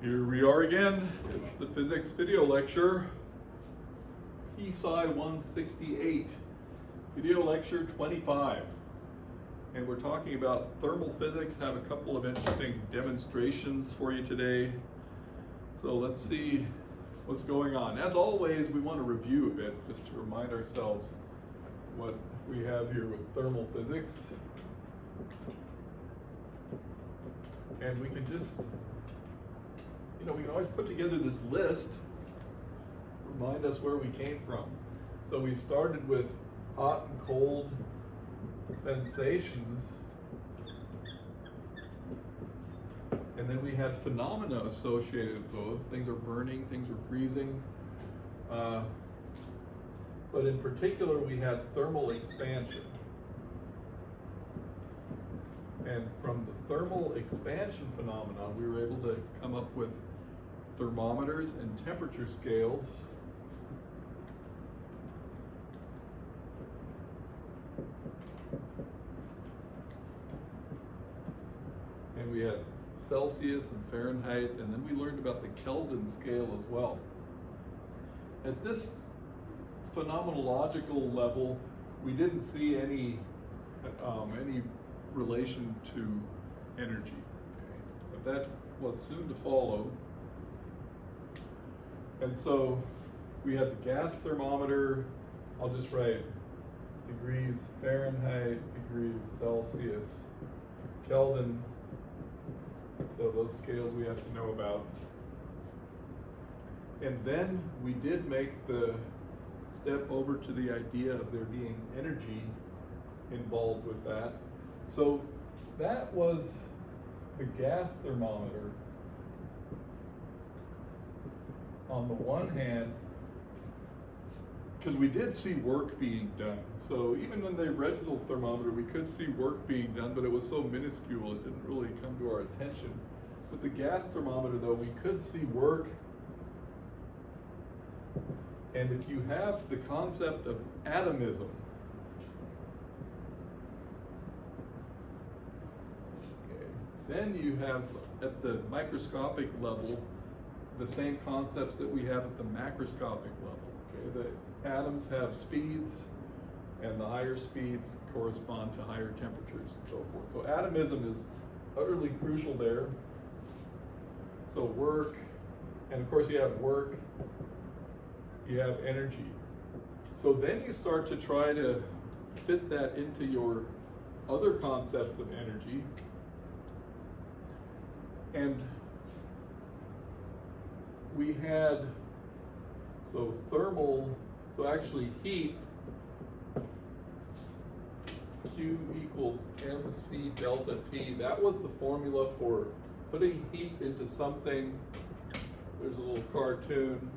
Here we are again. It's the physics video lecture, psci 168, video lecture 25. And we're talking about thermal physics. Have a couple of interesting demonstrations for you today. So let's see what's going on. As always, we want to review a bit just to remind ourselves what we have here with thermal physics. And we can just, we can always put together this list, remind us where we came from. So we started with hot and cold sensations, and then we had phenomena associated with those. Things are burning, things are freezing. But in particular, we had thermal expansion. And from the thermal expansion phenomenon, we were able to come up with thermometers and temperature scales. And we had Celsius and Fahrenheit, and then we learned about the Kelvin scale as well. At this phenomenological level, we didn't see any relation to energy, okay? But that was soon to follow. And so we had the gas thermometer. I'll just write degrees Fahrenheit, degrees Celsius, Kelvin. So those scales we have to know about. And then we did make the step over to the idea of there being energy involved with that. So that was the gas thermometer. On the one hand, because we did see work being done. So even in the original thermometer, we could see work being done, but it was so minuscule, it didn't really come to our attention. With the gas thermometer, though, we could see work. And if you have the concept of atomism, then you have, at the microscopic level, the same concepts that we have at the macroscopic level. Okay? The atoms have speeds, and the higher speeds correspond to higher temperatures and so forth. So atomism is utterly crucial there. So work, and of course you have work, you have energy. So then you start to try to fit that into your other concepts of energy. And we had, so actually heat, Q equals mc delta T. That was the formula for putting heat into something. There's a little cartoon,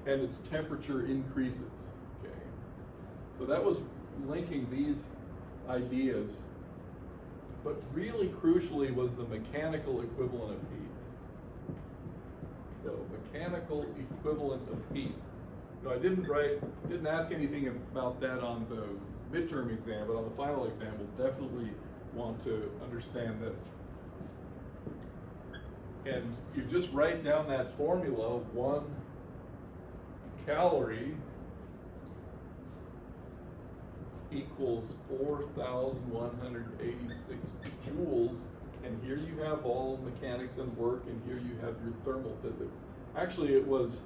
and its temperature increases. Okay, so that was linking these ideas. But really crucially was the mechanical equivalent of heat. So mechanical equivalent of heat. Now, I didn't ask anything about that on the midterm exam, but on the final exam, we'll definitely want to understand this. And you just write down that formula: 1 calorie equals 4,186 joules, and here you have all mechanics and work, and here you have your thermal physics. Actually, it was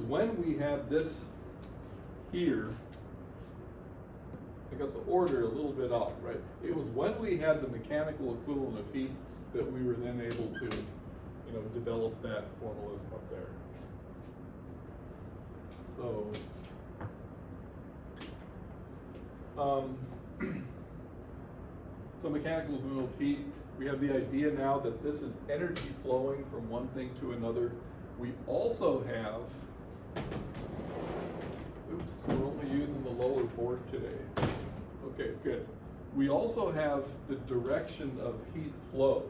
when we had this here, I got the order a little bit off, right? It was when we had the mechanical equivalent of heat that we were then able to, develop that formalism up there. So mechanical equivalent of heat, we have the idea now that this is energy flowing from one thing to another. We also have, we're only using the lower board today. Okay, good. We also have the direction of heat flow.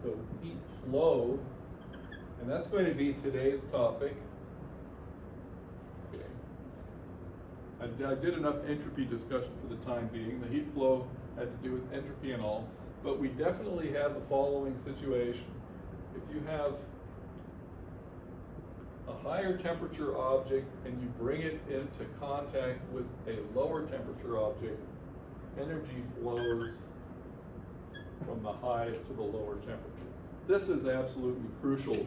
So heat flow, and that's going to be today's topic. I did enough entropy discussion for the time being. The heat flow had to do with entropy and all. but we definitely have the following situation. If you have a higher temperature object and you bring it into contact with a lower temperature object, energy flows from the high to the lower temperature. This is absolutely crucial.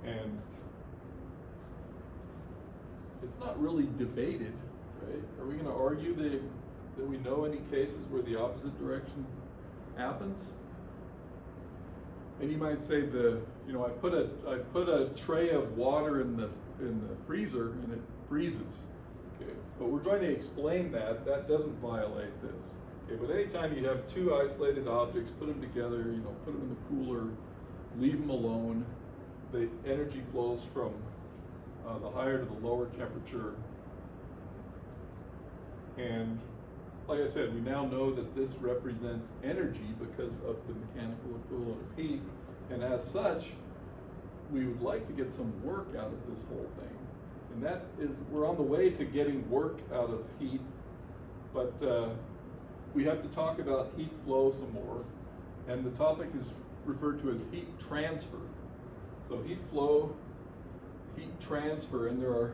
And it's not really debated, right? Are we going to argue that we know any cases where the opposite direction happens? And you might say I put a tray of water in the freezer and it freezes. Okay, but we're going to explain that doesn't violate this. Okay, but anytime you have two isolated objects, put them together, put them in the cooler, leave them alone, the energy flows from the higher to the lower temperature. And like I said, we now know that this represents energy because of the mechanical equivalent of heat, and as such, we would like to get some work out of this whole thing. And that is, we're on the way to getting work out of heat, but we have to talk about heat flow some more, and the topic is referred to as heat transfer. So heat flow, heat transfer, and there are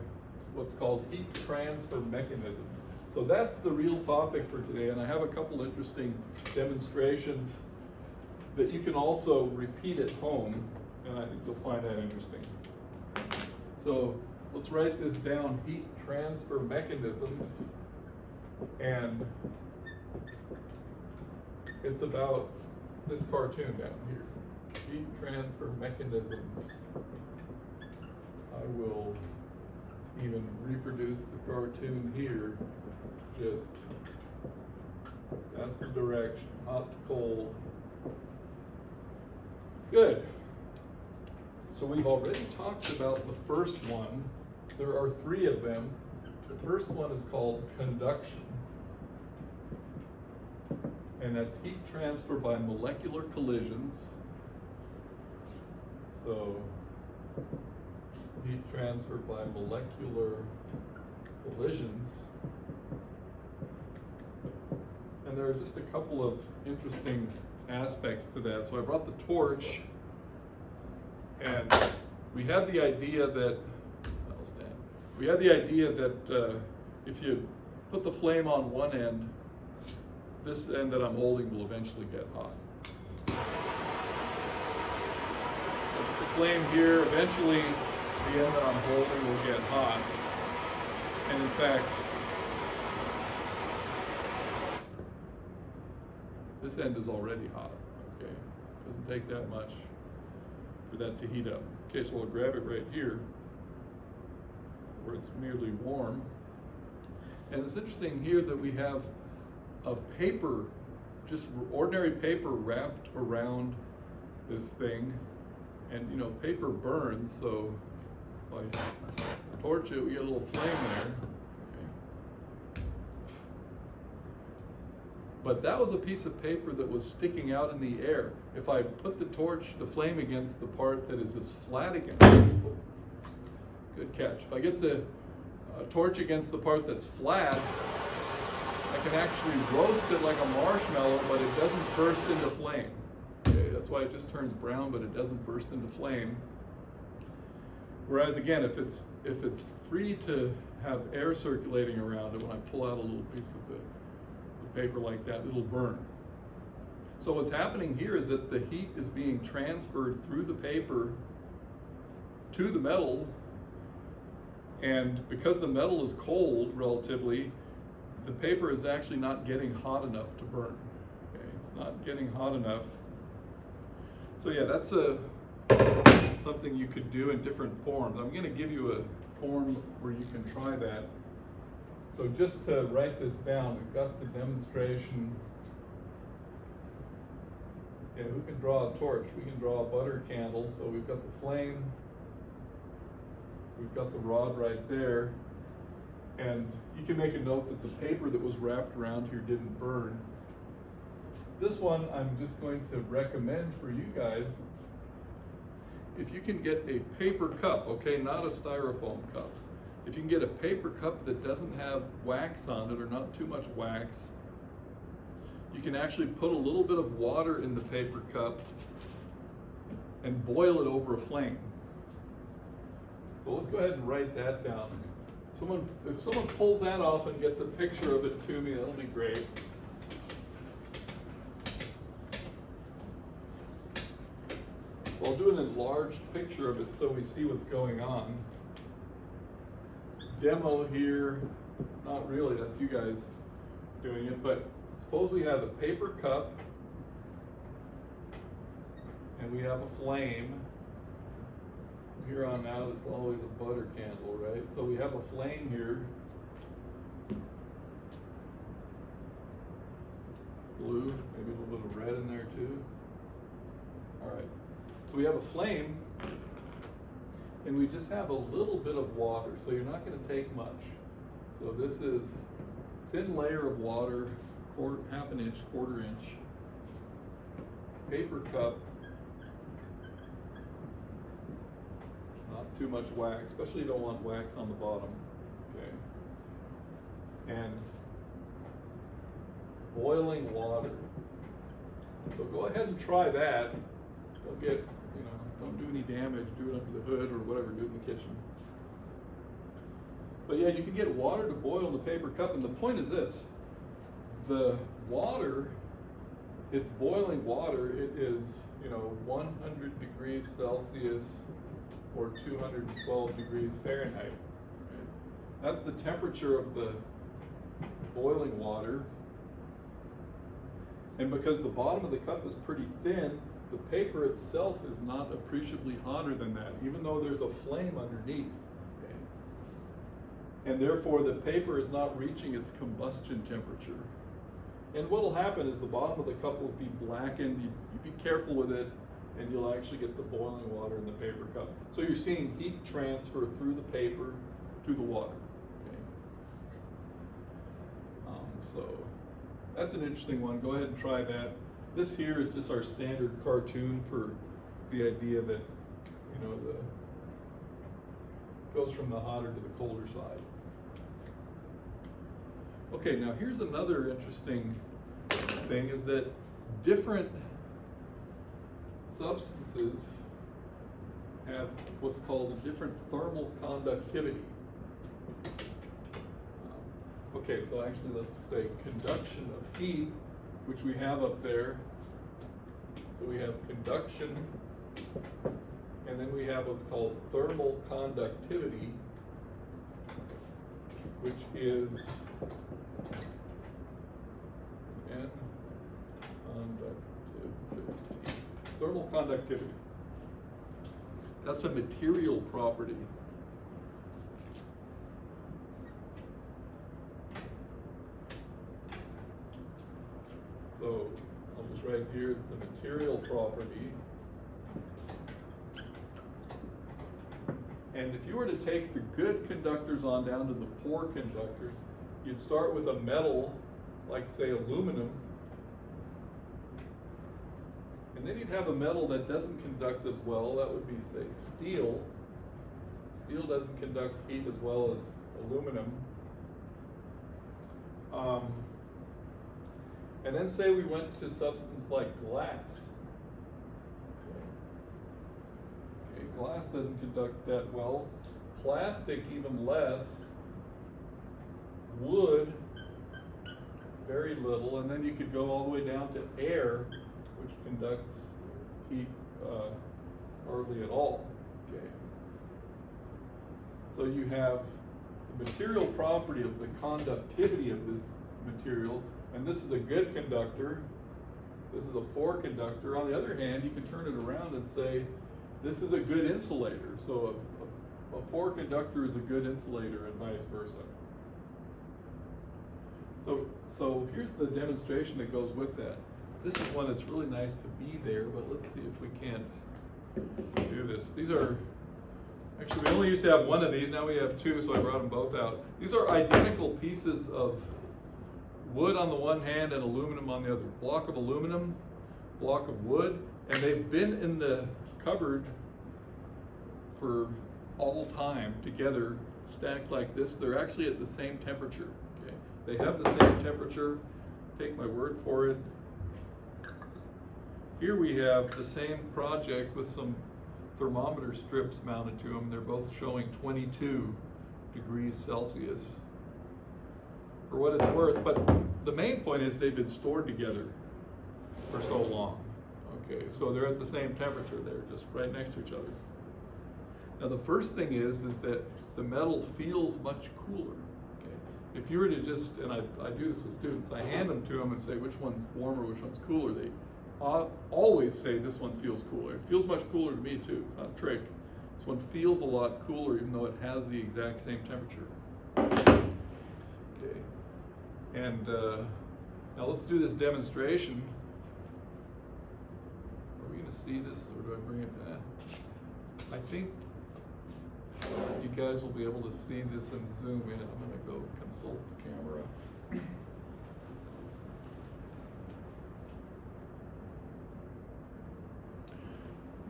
what's called heat transfer mechanisms. So that's the real topic for today, and I have a couple interesting demonstrations that you can also repeat at home, and I think you'll find that interesting. So let's write this down, heat transfer mechanisms, and it's about this cartoon down here. Heat transfer mechanisms. I will even reproduce the cartoon here. Just, that's the direction, hot to cold. Good. So we've already talked about the first one. There are three of them. The first one is called conduction. And that's heat transfer by molecular collisions. So, heat transfer by molecular collisions. And there are just a couple of interesting aspects to that. So I brought the torch, and we had the idea that, if you put the flame on one end, this end that I'm holding will eventually get hot. The flame here, eventually the end that I'm holding will get hot. And in fact, this end is already hot, okay? Doesn't take that much for that to heat up. Okay, so we'll grab it right here, where it's merely warm. And it's interesting here that we have a paper, just ordinary paper wrapped around this thing. And paper burns, so if I torch it, we get a little flame there. Okay. But that was a piece of paper that was sticking out in the air. If I put the flame against the part that is as flat against it, good catch. If I get the torch against the part that's flat, I can actually roast it like a marshmallow, but it doesn't burst into flame. Okay, that's why it just turns brown, but it doesn't burst into flame. Whereas again, if it's free to have air circulating around it, when I pull out a little piece of the paper like that, it'll burn. So what's happening here is that the heat is being transferred through the paper to the metal, and because the metal is cold relatively, the paper is actually not getting hot enough to burn. Okay, it's not getting hot enough. So yeah, that's something you could do in different forms. I'm going to give you a form where you can try that. So just to write this down, we've got the demonstration. Yeah, who can draw a torch? We can draw a butter candle. So we've got the flame. We've got the rod right there. And you can make a note that the paper that was wrapped around here didn't burn. This one I'm just going to recommend for you guys. If you can get a paper cup, okay, not a styrofoam cup. If you can get a paper cup that doesn't have wax on it or not too much wax, you can actually put a little bit of water in the paper cup and boil it over a flame. So let's go ahead and write that down. If someone pulls that off and gets a picture of it to me, that'll be great. So I'll do an enlarged picture of it so we see what's going on. Demo here, not really, that's you guys doing it, but suppose we have a paper cup and we have a flame. Here on out, it's always a butter candle, right? So we have a flame here. Blue, maybe a little bit of red in there too. All right, so we have a flame and we just have a little bit of water, so you're not going to take much. So this is thin layer of water, half an inch, quarter inch, paper cup, not too much wax, especially you don't want wax on the bottom, okay? And boiling water. So go ahead and try that. Don't get, don't do any damage, do it under the hood or whatever, do it in the kitchen. But yeah, you can get water to boil in the paper cup, and the point is this: the water, it's boiling water, it is 100 degrees Celsius or 212 degrees Fahrenheit. That's the temperature of the boiling water. And because the bottom of the cup is pretty thin, the paper itself is not appreciably hotter than that, even though there's a flame underneath. And therefore the paper is not reaching its combustion temperature. And what will happen is the bottom of the cup will be blackened. You be careful with it, and you'll actually get the boiling water in the paper cup. So you're seeing heat transfer through the paper to the water. Okay. So that's an interesting one. Go ahead and try that. This here is just our standard cartoon for the idea that goes from the hotter to the colder side. Okay, now here's another interesting thing, is that different substances have what's called a different thermal conductivity. Okay, so actually let's say conduction of heat, which we have up there. So we have conduction, and then we have what's called thermal conductivity, which is N conductivity. Thermal conductivity. That's a material property. So I'll just write here, it's a material property. And if you were to take the good conductors on down to the poor conductors, you'd start with a metal, like say aluminum, and then you'd have a metal that doesn't conduct as well. That would be, say, steel. Steel doesn't conduct heat as well as aluminum. And then say we went to substance like glass. Okay, glass doesn't conduct that well. Plastic even less. Wood, very little. And then you could go all the way down to air, which conducts heat hardly at all. Okay. So you have the material property of the conductivity of this material, and this is a good conductor, this is a poor conductor. On the other hand, you can turn it around and say, this is a good insulator. So a poor conductor is a good insulator, and vice versa. So here's the demonstration that goes with that. This is one that's really nice to be there, but let's see if we can't do this. These are, actually we only used to have one of these, now we have two, so I brought them both out. These are identical pieces of wood on the one hand and aluminum on the other. Block of aluminum, block of wood, and they've been in the cupboard for all time together, stacked like this. They're actually at the same temperature. Okay, they have the same temperature. take my word for it. Here we have the same project with some thermometer strips mounted to them. They're both showing 22 degrees Celsius. For what it's worth, but the main point is they've been stored together for so long. Okay, so they're at the same temperature. They're just right next to each other. Now the first thing is that the metal feels much cooler. Okay, if you were to just, and I do this with students, I hand them to them and say which one's warmer, which one's cooler. They always say this one feels cooler. It feels much cooler to me too. It's not a trick. This one feels a lot cooler even though it has the exact same temperature. Okay, and now let's do this demonstration. Are we going to see this, or do I bring it back? I think you guys will be able to see this and zoom in. I'm going to go consult the camera.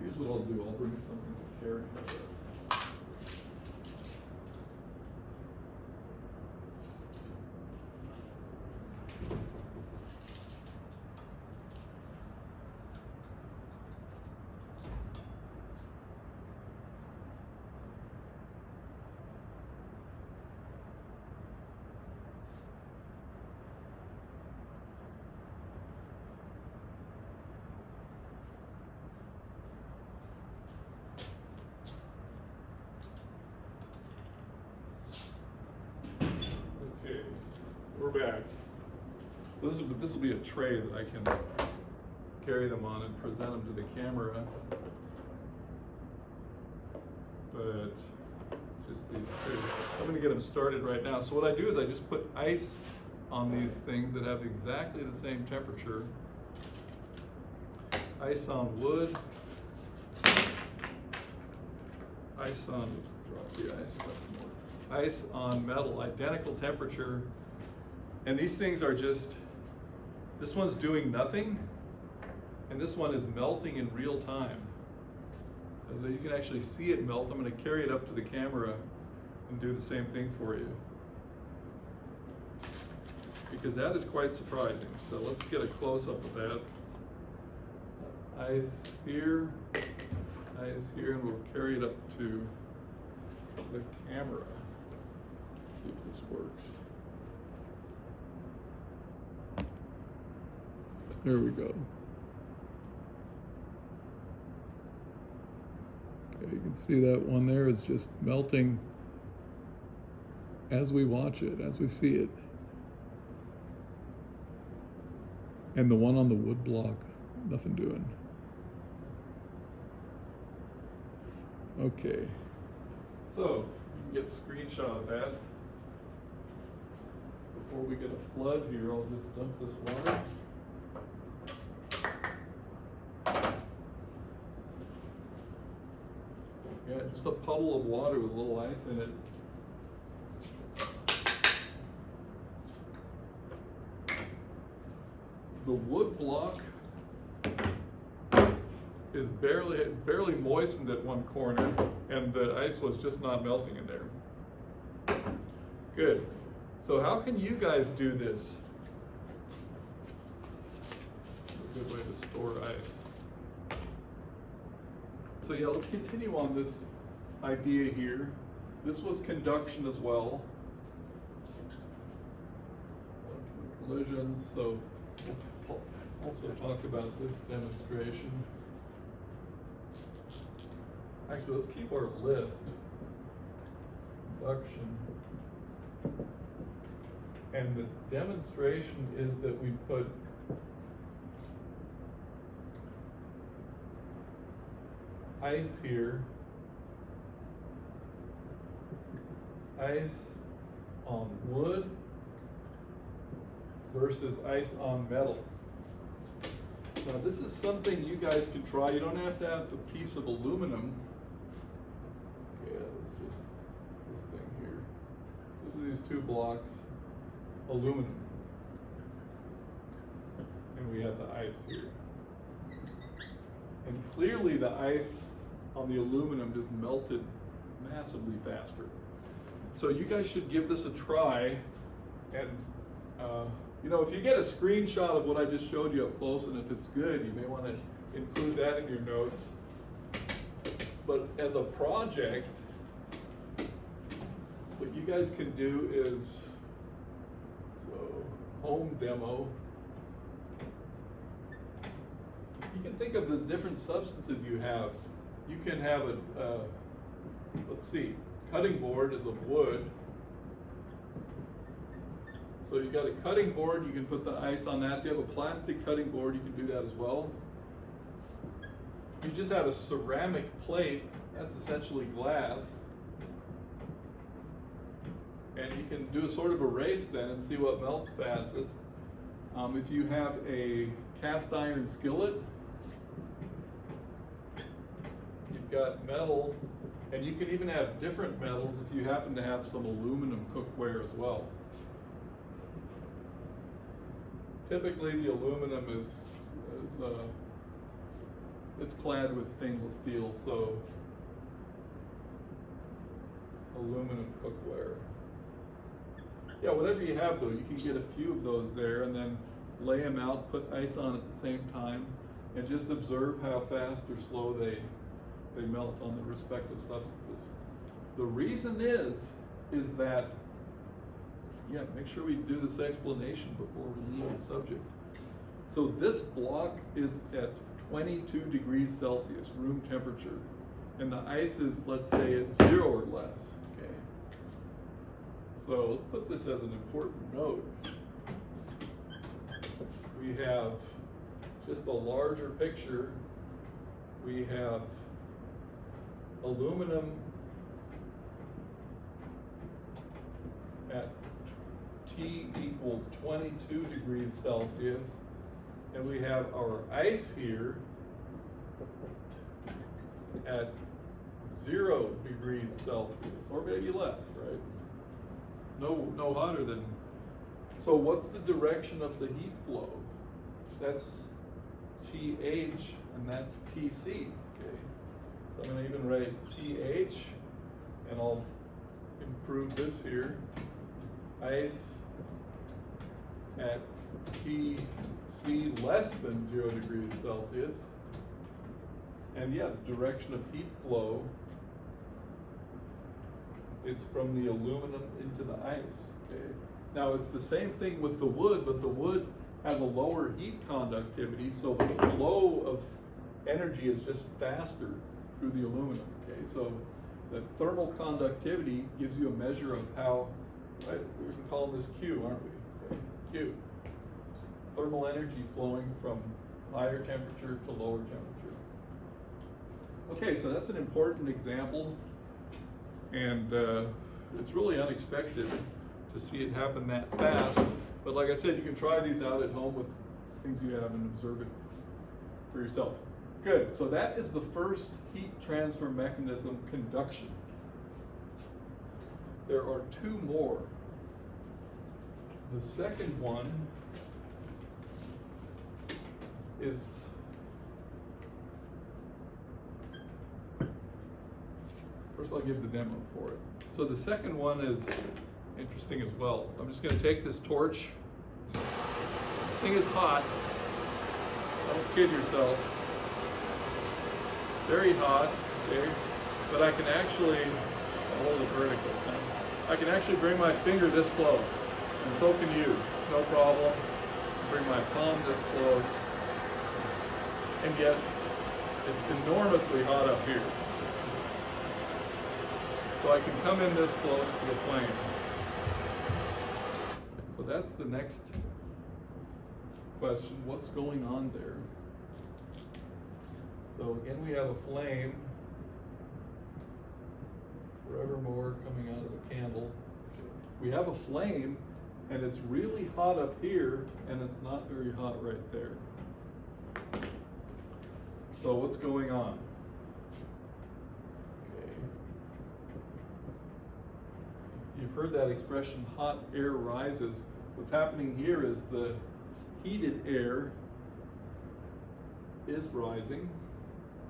Here's what I'll do. I'll bring something to carry. We're back. So this will be a tray that I can carry them on and present them to the camera. But just these two. I'm going to get them started right now. So what I do is I just put ice on these things that have exactly the same temperature. Ice on wood. Ice on, drop the ice. Ice on metal, identical temperature. And these things are just, this one's doing nothing, and this one is melting in real time. So you can actually see it melt. I'm going to carry it up to the camera and do the same thing for you, because that is quite surprising. So let's get a close-up of that. Ice here, and we'll carry it up to the camera. Let's see if this works. There we go. Okay, you can see that one there is just melting as we watch it, as we see it. And the one on the wood block, nothing doing. Okay, so you can get a screenshot of that. Before we get a flood here, I'll just dump this water. Yeah, just a puddle of water with a little ice in it. The wood block is barely moistened at one corner, and the ice was just not melting in there. Good. So how can you guys do this? A good way to store ice. So yeah, let's continue on this idea here. This was conduction as well. Collisions, so we'll also talk about this demonstration. Actually, let's keep our list. Conduction. And the demonstration is that we put ice here, ice on wood versus ice on metal. Now this is something you guys can try. You don't have to have a piece of aluminum. Okay, it's just this thing here. These two blocks, aluminum. And we have the ice here. And clearly the ice on the aluminum just melted massively faster. So you guys should give this a try, and You know, if you get a screenshot of what I just showed you up close, and if it's good, you may want to include that in your notes. But as a project, what you guys can do is, so home demo, you can think of the different substances you have. You can have a, let's see, cutting board is of wood. So you've got a cutting board, you can put the ice on that. If you have a plastic cutting board, you can do that as well. You just have a ceramic plate, that's essentially glass. And you can do a sort of a race then and see what melts fastest. If you have a cast iron skillet, you've got metal, and you can even have different metals if you happen to have some aluminum cookware as well. Typically the aluminum is it's clad with stainless steel, so aluminum cookware. Yeah, whatever you have though, you can get a few of those there and then lay them out, put ice on at the same time, and just observe how fast or slow they melt on the respective substances. The reason is that, yeah, make sure we do this explanation before we leave the subject. So this block is at 22 degrees Celsius, room temperature, and the ice is, let's say, at 0 or less, okay? So let's put this as an important note. We have just a larger picture. We have aluminum at T equals 22 degrees Celsius, and we have our ice here at 0 degrees Celsius, or maybe less, right? No hotter than. So what's the direction of the heat flow? That's TH, and that's TC, okay? So I'm gonna even write TH, and I'll improve this here. Ice at TC less than 0 degrees Celsius. And yeah, the direction of heat flow is from the aluminum into the ice, okay? Now it's the same thing with the wood, but the wood has a lower heat conductivity, so the flow of energy is just faster through the aluminum, okay? So the thermal conductivity gives you a measure of how, right, we can call this Q, aren't we? Okay. Q. Thermal energy flowing from higher temperature to lower temperature. Okay, so that's an important example, and it's really unexpected to see it happen that fast. But like I said, you can try these out at home with things you have and observe it for yourself. Good, so that is the first heat transfer mechanism, conduction. There are two more. The second one is first I'll give the demo for it. So the second one is interesting as well. I'm just going to take this torch. This thing is hot. Don't kid yourself. Very hot, okay? But I can actually, I'll hold it vertical. I can actually bring my finger this close, and so can you. No problem. Bring my palm this close, and yet it's enormously hot up here. So I can come in this close to the flame. So that's the next question. What's going on there? So again, we have a flame, forevermore coming out of a candle. We have a flame, and it's really hot up here, and it's not very hot right there. So what's going on? Okay. You've heard that expression, hot air rises. What's happening here is the heated air is rising.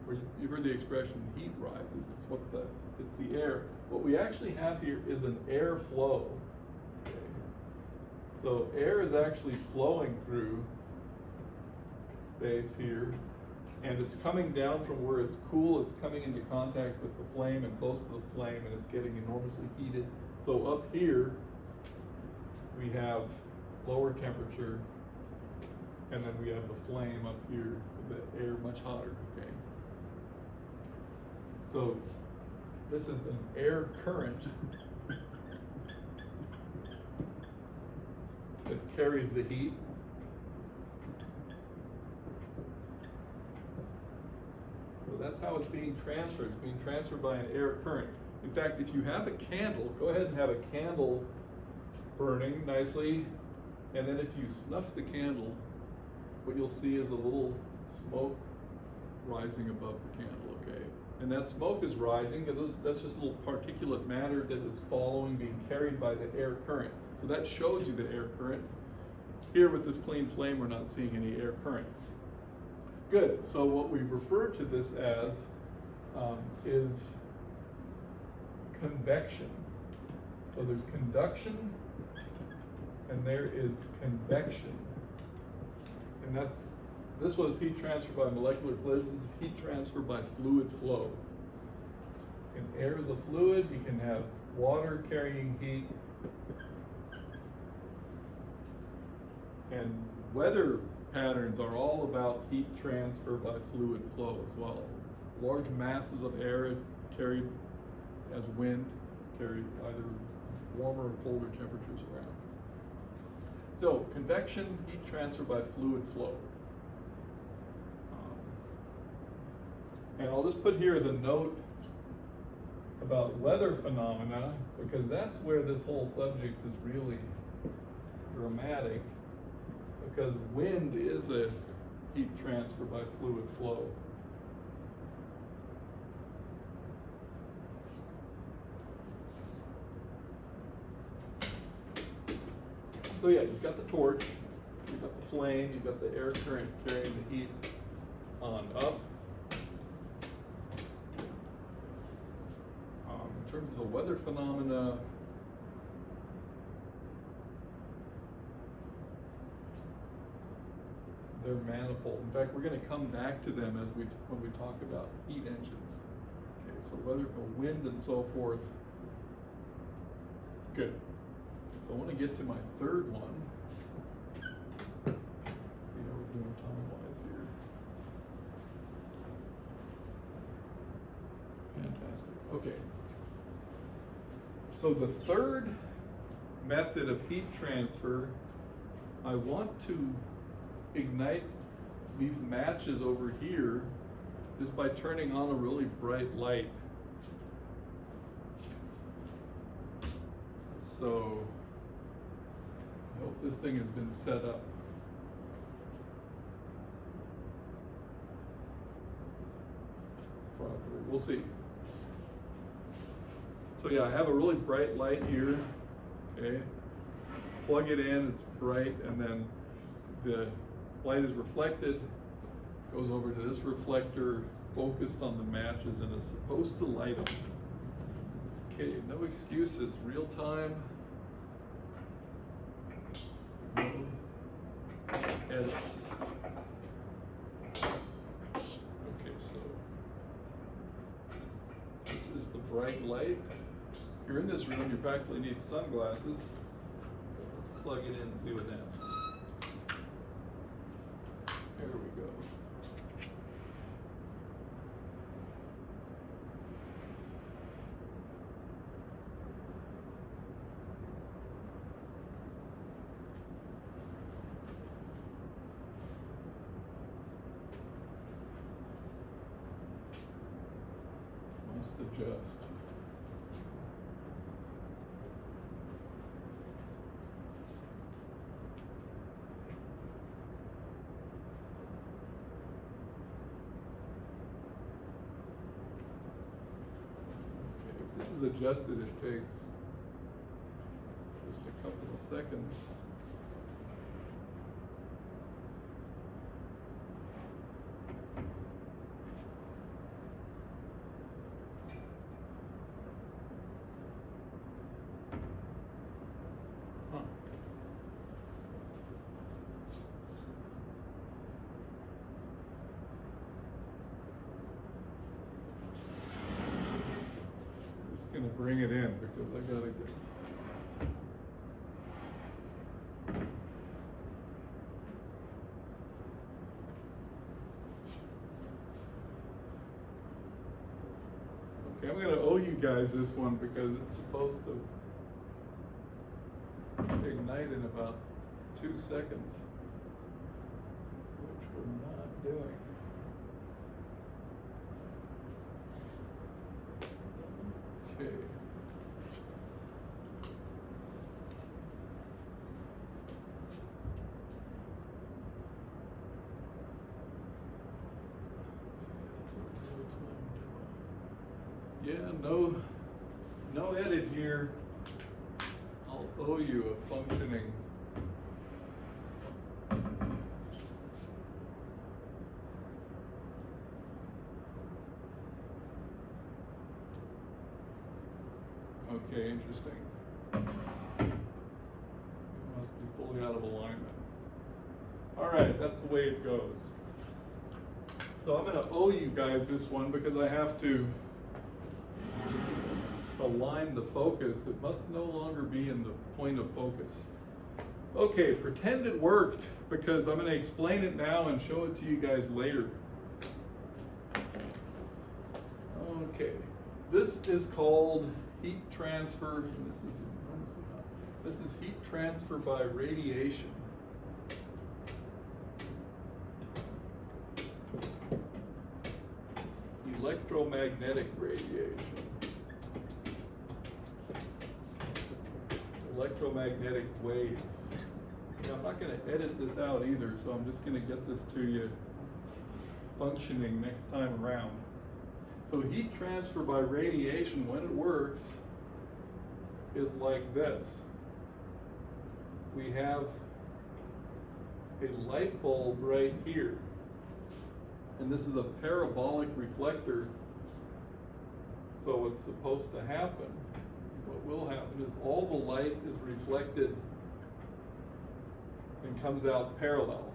Or you've heard the expression heat rises. It's the air. What we actually have here is an air flow. Okay. So air is actually flowing through space here, and it's coming down from where it's cool, it's coming into contact with the flame and close to the flame, and it's getting enormously heated. So up here, we have lower temperature, and then we have the flame up here, the air much hotter, okay? So this is an air current that carries the heat. So that's how it's being transferred. It's being transferred by an air current. In fact, if you have a candle, go ahead and have a candle burning nicely, and then if you snuff the candle, what you'll see is a little smoke rising above the candle, okay? And that smoke is rising, and that's just a little particulate matter that is following, being carried by the air current. So that shows you the air current. Here with this clean flame, we're not seeing any air current. Good, so what we refer to this as is convection. So there's conduction, and there is convection. And this was heat transfer by molecular collision. This is heat transfer by fluid flow. And air is a fluid. You can have water carrying heat. And weather patterns are all about heat transfer by fluid flow as well. Large masses of air carried as wind, carry either warmer or colder temperatures around. So convection, heat transfer by fluid flow. And I'll just put here as a note about weather phenomena, because that's where this whole subject is really dramatic, because wind is a heat transfer by fluid flow. So yeah, you've got the torch, you've got the flame, you've got the air current carrying the heat on up. In terms of the weather phenomena, they're manifold. In fact, we're going to come back to them as when we talk about heat engines. Okay, so weather from wind and so forth. Good. So I want to get to my third one. Let's see how we're doing time-wise here. Fantastic. Okay. So the third method of heat transfer, I want to ignite these matches over here just by turning on a really bright light. So I hope this thing has been set up. Properly. We'll see. So yeah, I have a really bright light here, okay? Plug it in, it's bright, and then the light is reflected, goes over to this reflector, focused on the matches, and it's supposed to light them. Okay, no excuses, real time. No edits. Okay, so this is the bright light. If you're in this room, you practically need sunglasses. Let's plug it in and see what happens. There we go. Must adjust. This is adjusted, it takes just a couple of seconds. Huh. gonna bring it in because I gotta get. Okay, I'm gonna owe you guys this one because it's supposed to ignite in about 2 seconds, which we're not doing. Okay. Yeah, no edit here. I'll owe you a functioning. Okay, interesting. It must be fully out of alignment. All right, that's the way it goes. So I'm gonna owe you guys this one because I have to align the focus. It must no longer be in the point of focus. Okay, pretend it worked because I'm going to explain it now and show it to you guys later. Okay, this is called heat transfer, and this is enormously hot. This is heat transfer by radiation. Electromagnetic radiation. Electromagnetic waves. Now, I'm not going to edit this out either, so I'm just going to get this to you functioning next time around. So heat transfer by radiation, when it works, is like this. We have a light bulb right here, and this is a parabolic reflector, so what's supposed to happen, what will happen is all the light is reflected and comes out parallel.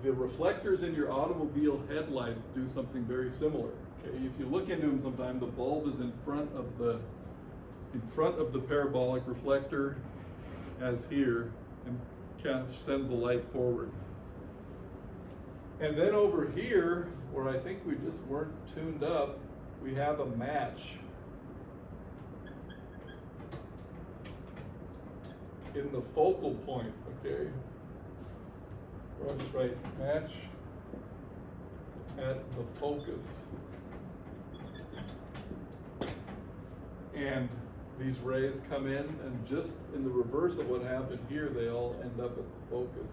The reflectors in your automobile headlights do something very similar. Okay, if you look into them sometime, the bulb is in front of the parabolic reflector, as here, and sends the light forward. And then over here, where I think we just weren't tuned up, we have a match in the focal point, okay? Or I'll just write match at the focus. And these rays come in, and just in the reverse of what happened here, they all end up at the focus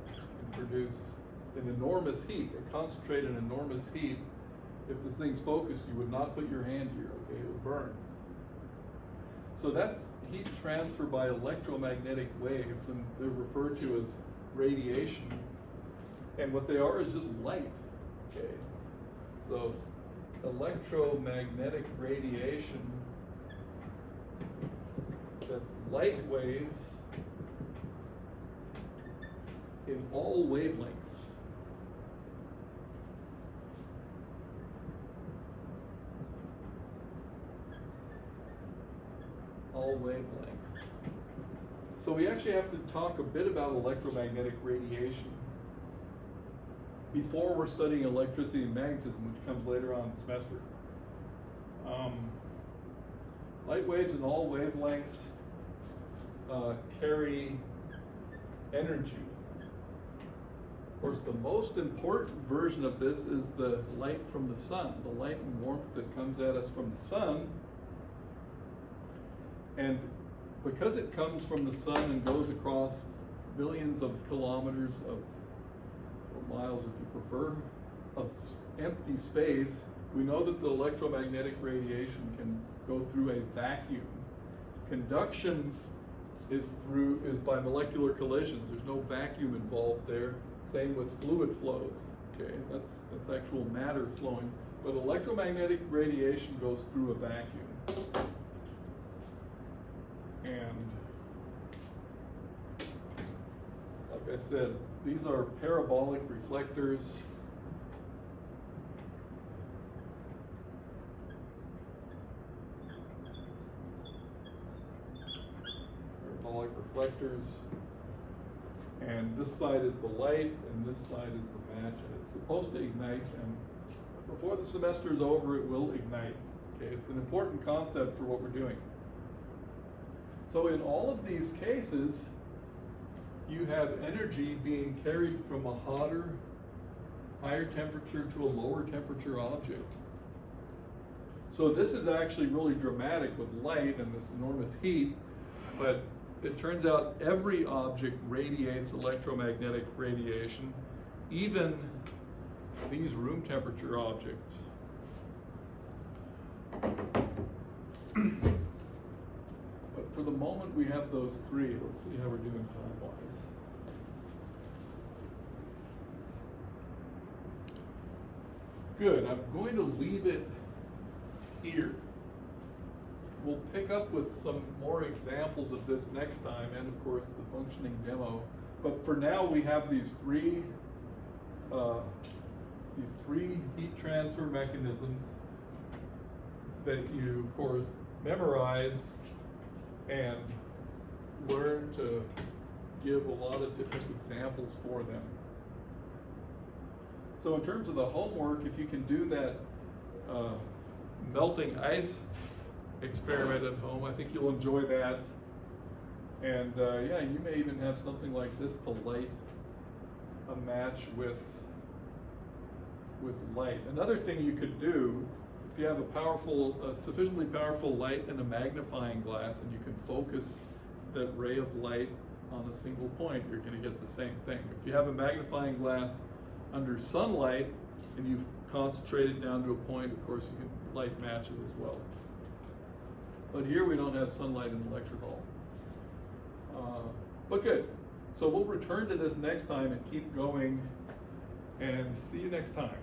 and produce an enormous heat, or concentrate an enormous heat. If the thing's focused, you would not put your hand here, okay? It would burn. So that's heat transfer by electromagnetic waves, and they're referred to as radiation. And what they are is just light, okay? So electromagnetic radiation, that's light waves in all wavelengths. All wavelengths. So we actually have to talk a bit about electromagnetic radiation before we're studying electricity and magnetism, which comes later on in the semester. Light waves in all wavelengths carry energy. Of course, the most important version of this is the light from the sun, the light and warmth that comes at us from the sun. And because it comes from the sun and goes across billions of kilometers of, or miles if you prefer, of empty space, we know that the electromagnetic radiation can go through a vacuum. Conduction is by molecular collisions. There's no vacuum involved there. Same with fluid flows. Okay, that's actual matter flowing. But electromagnetic radiation goes through a vacuum. And like I said, these are parabolic reflectors. reflectors. And this side is the light, and this side is the match, and it's supposed to ignite, and before the semester is over, it will ignite. Okay, it's an important concept for what we're doing. So in all of these cases, you have energy being carried from a hotter, higher temperature to a lower temperature object. So this is actually really dramatic with light and this enormous heat, but it turns out every object radiates electromagnetic radiation, even these room temperature objects. But for the moment we have those three. Let's see how we're doing time-wise. Good, I'm going to leave it here. We'll pick up with some more examples of this next time, and of course the functioning demo. But for now, we have these three heat transfer mechanisms that you, of course, memorize and learn to give a lot of different examples for them. So in terms of the homework, if you can do that melting ice experiment at home, I think you'll enjoy that. And yeah, you may even have something like this to light a match with light. Another thing you could do, if you have a sufficiently powerful light and a magnifying glass, and you can focus that ray of light on a single point, you're going to get the same thing. If you have a magnifying glass under sunlight and you concentrate it down to a point, of course you can light matches as well. But here we don't have sunlight in the lecture hall. But good. So we'll return to this next time and keep going, and see you next time.